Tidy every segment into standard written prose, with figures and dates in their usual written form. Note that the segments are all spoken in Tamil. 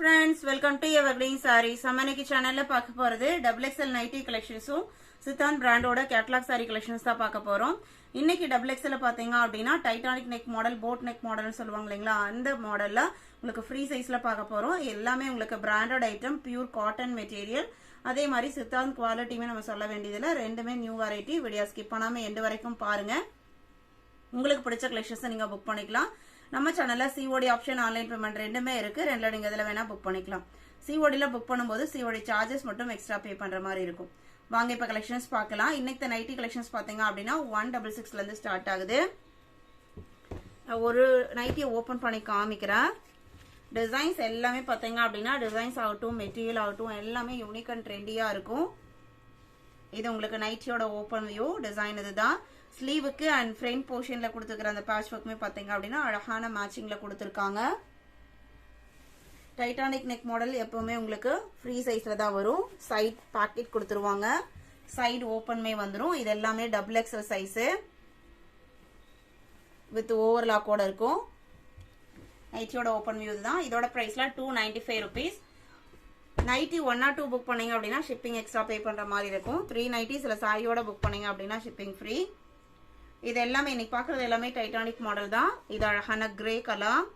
friends, welcome to Evergreen Sarees. நம்ம இன்னைக்கு சேனல்ல பார்க்க போறது XXL nighty collections-உம் சித்தான் பிராண்டோட கேட்டலாக் saree collections தான் பார்க்க போறோம். இன்னைக்கு XXL பாத்தீங்க அப்படினா Titanic neck model, boat neck மாடல்னு சொல்லுவாங்க இல்லீங்களா, அந்த மாடல்ல உங்களுக்கு ஃப்ரீ சைஸ்ல பார்க்க போறோம். எல்லாமே உங்களுக்கு branded item, pure cotton material. அதே மாதிரி சித்தான் குவாலிட்டியுமே நம்ம சொல்ல வேண்டியதில்லை. ரெண்டுமே நியூ வெரைட்டி. வீடியோ ஸ்கிப் பண்ணாம எண்ட் வரைக்கும் பாருங்க. உங்களுக்கு பிடிச்ச கலெக்ஷன்ஸ் நீங்க புக் பண்ணிக்கலாம். நம்ம சேனல்ல சிஓடி ஆப்ஷன், ஆன்லைன் பேமெண்ட் ரெண்டுமே இருக்கு. ரெண்டுல நீங்க இதுல வேணா புக் பண்ணிக்கலாம். சிஓடில புக் பண்ணும்போது சிஓடி சார்ஜஸ் மட்டும் எக்ஸ்ட்ரா பே பண்ற மாதிரி இருக்கும். வாங்க இப்ப கலெக்ஷன்ஸ் பார்க்கலாம். இன்னைக்கு நைட்டி கலெக்ஷன்ஸ் பாத்தீங்க அப்படின்னா 166 இருந்து ஸ்டார்ட் ஆகுது. ஒரு நைட்டியை ஓபன் பண்ணி காமிக்கிறேன். டிசைன்ஸ் எல்லாமே பாத்தீங்க அப்படின்னா டிசைன்ஸ் ஆகட்டும், மெட்டீரியல் ஆகட்டும், எல்லாமே யூனிக் அண்ட் ட்ரெண்டியா இருக்கும். இது உங்களுக்கு நைட்டியோட ஓபன் வியூ டிசைன். இதுதான் ஸ்லீவுக்கு அண்ட் ஃப்ரண்ட் போர்ஷன்ல கொடுத்துருக்கிற அந்த பேட்ச் ஒர்க்குமே பாத்தீங்க அப்படின்னா அழகான மேட்சிங்ல கொடுத்துருக்காங்க. டைட்டானிக் நெக் மாடல் எப்பவுமே உங்களுக்கு ஃப்ரீ சைஸ்ல தான் வரும். சைட் பாக்கெட் கொடுத்துருவாங்க, சைடு ஓபன்மே வந்துடும். இது எல்லாமே XXL சைஸ் வித் ஓவர்லாக்கோட இருக்கும். நைட்டியோட ஓபன் வியூ தான். இதோட பிரைஸ்ல 295 rupees. நைட்டி 1 or 2 புக் பண்ணீங்க அப்படின்னா ஷிப்பிங் எக்ஸ்ட்ரா பே பண்ற மாதிரி இருக்கும். 390 சில சாரியோட புக் பண்ணீங்க அப்படின்னா ஷிப்பிங் ஃப்ரீ. இது எல்லாமே இன்னைக்கு பாக்குறது எல்லாமே டைட்டானிக் மாடல் தான். இது அழகான கிரே கலர்.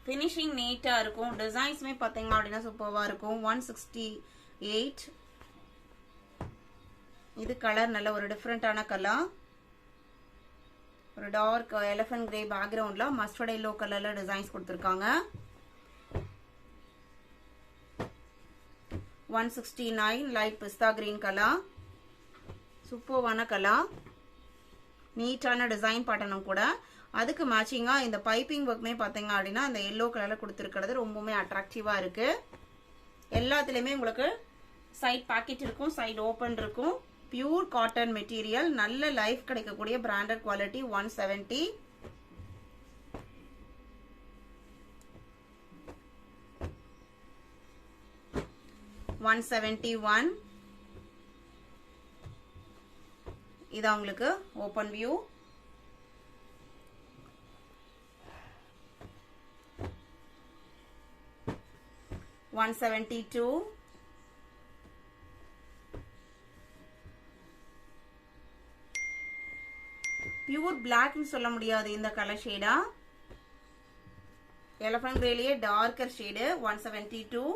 ஃபினிஷிங் நீட்டா இருக்கும். டிசைன்ஸ்மே பாத்தீங்க அப்படின்னா சூப்பர்வா இருக்கும். 168. இது கலர் நல்ல ஒரு டிஃபரெண்டான கலர். ஒரு டார்க் எலிஃபண்ட் கிரே பேக்ரவுண்ட்ல மஸ்டர்ட் எல்லோ கலர்ல டிசைன்ஸ் கொடுத்திருக்காங்க. 169 லைட் பிஸ்தா கிரீன் கலர். சூப்பர்வான கலர். நீட்டான டிசைன் பேட்டர்னும் கூட. அதுக்கு மேட்சிங்கா இந்த பைப்பிங் ஒர்க்குமே பாத்தீங்க அப்படின்னா இந்த எல்லோ கலர்ல கொடுத்திருக்கிறது ரொம்பவுமே அட்ராக்டிவா இருக்கு. எல்லாத்துலயுமே உங்களுக்கு சைட் பாக்கெட் இருக்கும், சைடு ஓபன் இருக்கும். பியூர் காட்டன் மெட்டீரியல், நல்ல லைஃப் கிடைக்கக்கூடிய பிராண்டட் குவாலிட்டி. 170. $171. இது உங்களுக்கு ஓபன் வியூ. $172. பியூர் பிளாக்னு சொல்ல முடியாது இந்த கலர் ஷேடா. எலிஃபண்ட் கிரேலயே darker shade. 172.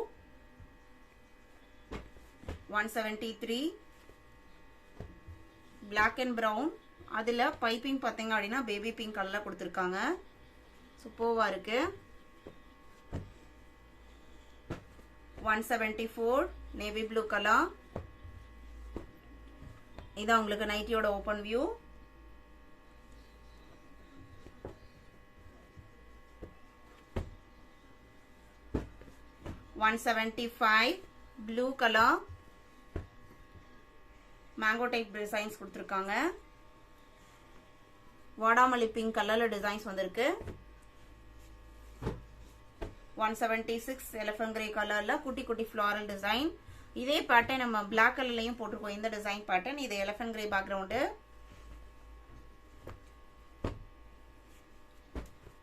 173. Black and brown. அதுல பைப்பிங் பாத்தீங்க அப்படின்னா பேபி பிங்க் கலர்ல கொடுத்திருக்காங்க. சூப்பர்வா இருக்கு. 174 நேவி ப்ளூ கலர். இதான் உங்களுக்கு நைட்டியோட open view. $175 blue colour. Mango type designs கொடுத்திருக்காங்க. வாடாமல்லி பிங்க் கலர்ல டிசைன்ஸ் வந்திருக்கு. 176 எலிஃபண்ட் கிரே கலர்ல குட்டி குட்டி ஃப்ளாரல் டிசைன். இதே பேட்டர்ன் நம்ம பிளாக் கலர்லயும் போட்டிருக்கோம். இந்த டிசைன் பேட்டர்ன். இது elephant grey background.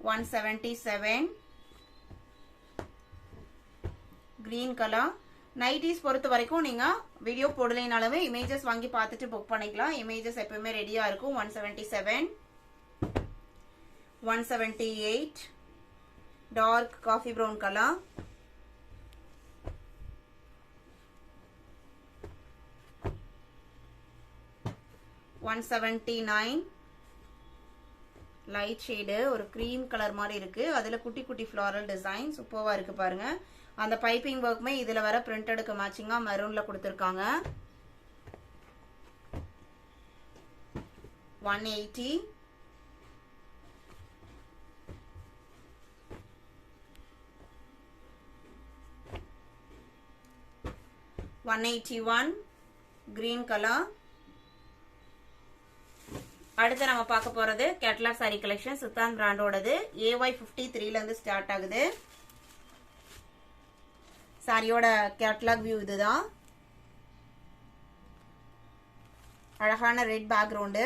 177 green colour. Nighties பொறுத்த வரைக்கும் நீங்க வீடியோ போடலைனாலுமே இமேஜஸ் வாங்கி பார்த்துட்டு புக் பண்ணிக்கலாம். இமேஜஸ் எப்பவுமே ரெடியா இருக்கும். 177. 178 dark coffee brown colour. 179 light shade, ஒரு கிரீம் கலர் மாதிரி இருக்கு. அதுல குட்டி குட்டி ஃப்ளாரல் டிசைன் சூப்பர்வா இருக்கு பாருங்க. அந்த பைப்பிங் ஒர்க்குமே இதுல வர பிரிண்டடுக்கு மேட்சிங்கா மெரூன்ல கொடுத்திருக்காங்க. 180. 181 கிரீன் கலர். அடுத்து நம்ம பார்க்க போறது கேட்டலாக் சாரி கலெக்ஷன். சித்தான் பிராண்டோடது. AY53ல இருந்து ஸ்டார்ட் ஆகுது. சாரியோட கேட்டலாக் வியூ இதுதான். அழகான ரெட் பேக்ரவுண்டு.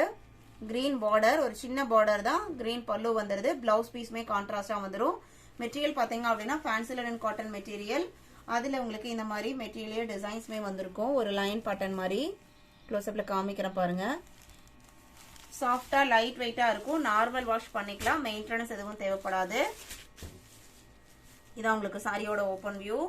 கிரீன் பார்டர், ஒரு சின்ன பார்டர் தான், கிரீன் பல்லு வந்துருது. பிளவுஸ் பீஸ்மே கான்ட்ராஸ்டா வந்துடும். மெட்டீரியல் பாத்தீங்க அப்படின்னா ஃபேன்சி லினன் காட்டன் மெட்டீரியல். அதுல உங்களுக்கு இந்த மாதிரி மெட்டீரியல் டிசைன்ஸ்மே வந்திருக்கும். ஒரு லைன் பேட்டர்ன் மாதிரி க்ளோஸ்அப்ல காமிக்கிறேன் பாருங்க. சாஃப்டா லைட் வெயிட்டா இருக்கும். நார்மல் வாஷ் பண்ணிக்கலாம், மெயின்டெனன்ஸ் எதுவும் தேவைப்படாது. இதான் உங்களுக்கு சாரியோட ஓபன் வியூ.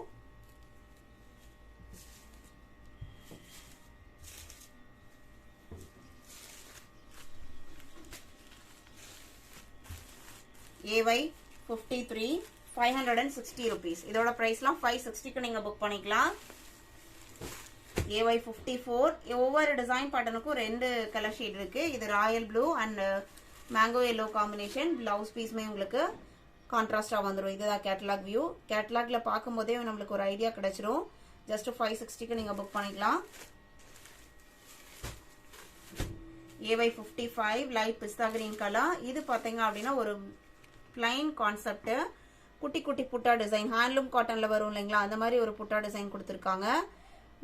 AY 53 560 rupees. இதோட பிரைஸ்லாம் 560க்கு நீங்க புக் பண்ணிக்கலாம். AY 54. ஒவ்வொரு டிசைன் பேட்டர்னுக்கும் ரெண்டு கலர் ஷேட் இருக்கு. இது royal blue and mango yellow combination. Blouse பீஸ்மே உங்களுக்கு கான்ட்ராஸ்டா வந்துடும். இதுதான் கேட்டலாக் வியூ. கேட்டலாக்ல பார்க்கும் போதே நம்மளுக்கு ஒரு ஐடியா கிடைச்சிரும். ஜஸ்ட் 560க்கு நீங்க புக் பண்ணிக்கலாம். AY 55 லைட் பிஸ்தா கிரீன் கலர். இது பாத்தீங்க அப்படின்னா ஒரு பிளைன் கான்செப்ட். குட்டி குட்டி புட்டா டிசைன், ஹேண்ட்லூம் காட்டன்ல வரும் இல்லைங்களா, அந்த மாதிரி ஒரு புட்டா டிசைன் கொடுத்துருக்காங்க.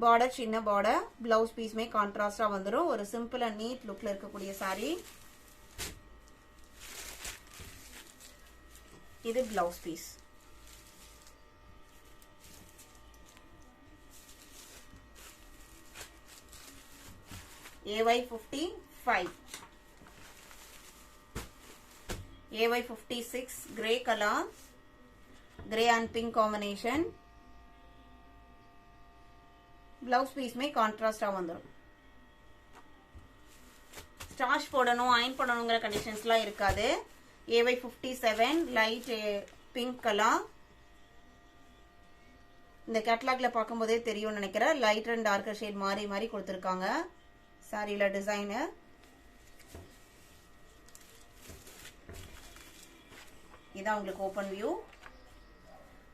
பார்டர் சின்ன பார்டர், பிளவுஸ் பீஸ்மே கான்ட்ராஸ்டா வந்துடும். ஒரு சிம்பிள் அண்ட் நீட் லுக்ல இருக்கக்கூடிய சாரி. இது blouse piece. AY 55. AY 56 grey color, grey and pink combination. Blouse piece में contrast வந்துரும். ஸ்டார்ச் போடணும், அயன் பண்ணணுங்கிற கண்டிஷன்ஸ்லாம் இருக்காது. AY 57 light pink color. இந்த கேட்டலாக்ல பார்க்கும்போதே தெரியும்னு நினைக்கிறேன். லைட் அண்ட் டார்க்கர் ஷேட் மாறி மாறி கொடுத்துருக்காங்க சாரியில டிசைனு. இதான் உங்களுக்கு ஓபன் வியூ.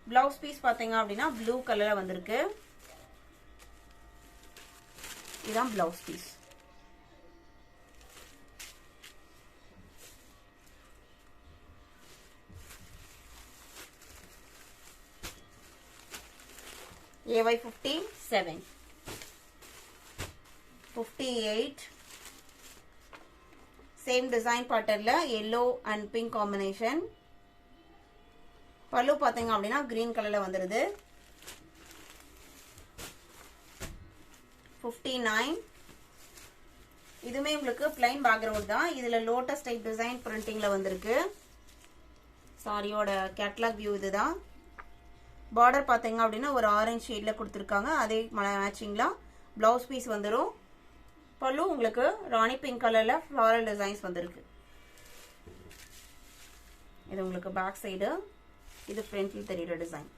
பிளவுஸ் பீஸ் பாத்தீங்க அப்படின்னா ப்ளூ கலர்ல வந்திருக்கு. இதான் blouse piece. AY 57 58 same design பேட்டர்ன்ல yellow and pink combination. பல்லு பாத்தீங்க அப்படின்னா கிரீன் கலர்ல வந்துருது. 59 இதுமே உங்களுக்கு பிளைன் பேக்ரவுண்ட் தான். இதுல லோட்டஸ் டைப் டிசைன் பிரிண்டிங்ல வந்திருக்கு. சாரியோட கேட்டலாக் வியூ இதுதான். பார்டர் பாத்தீங்க அப்படின்னா ஒரு ஆரஞ்சு ஷேட்ல கொடுத்துருக்காங்க. அதே மேட்சிங்ல பிளவுஸ் பீஸ் வந்துடும். பல்லு உங்களுக்கு ராணி பிங்க் கலர்ல ஃப்ளாரல் டிசைன்ஸ் வந்திருக்கு. இது உங்களுக்கு பேக் சைடு, இது ஃப்ரண்ட்ல தெரியுற design.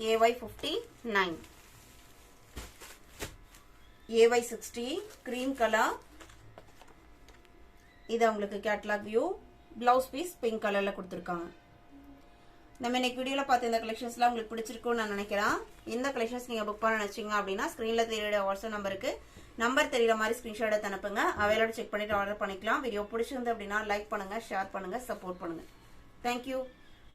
AY 59 AY 60 cream color. இது உங்களுக்கு catalogue view. Blouse piece pink கலர்ல கொடுத்துருக்காங்க. நம்ம இன்னைக்கு வீடியோல பார்த்த இந்த கலெக்ஷன்ஸ்லாம் உங்களுக்கு பிடிச்சிருக்கும்னு நான் நினைக்கிறேன். இந்த கலெக்ஷன்ஸ் நீங்க புக் பண்ண நினைச்சீங்க அப்படின்னா ஸ்கிரீன்ல தெரியுற வாட்ஸ்அப் நம்பருக்கு நம்பர் தெரியுற மாதிரி ஸ்கிரீன்ஷாட் எடுத்து அனுப்புங்க. அவைலோட செக் பண்ணிட்டு ஆர்டர் பண்ணிக்கலாம். வீடியோ பிடிச்சிருந்து அப்படின்னா லைக் பண்ணுங்க, ஷேர் பண்ணுங்க, சப்போர்ட் பண்ணுங்க. தேங்க்யூ.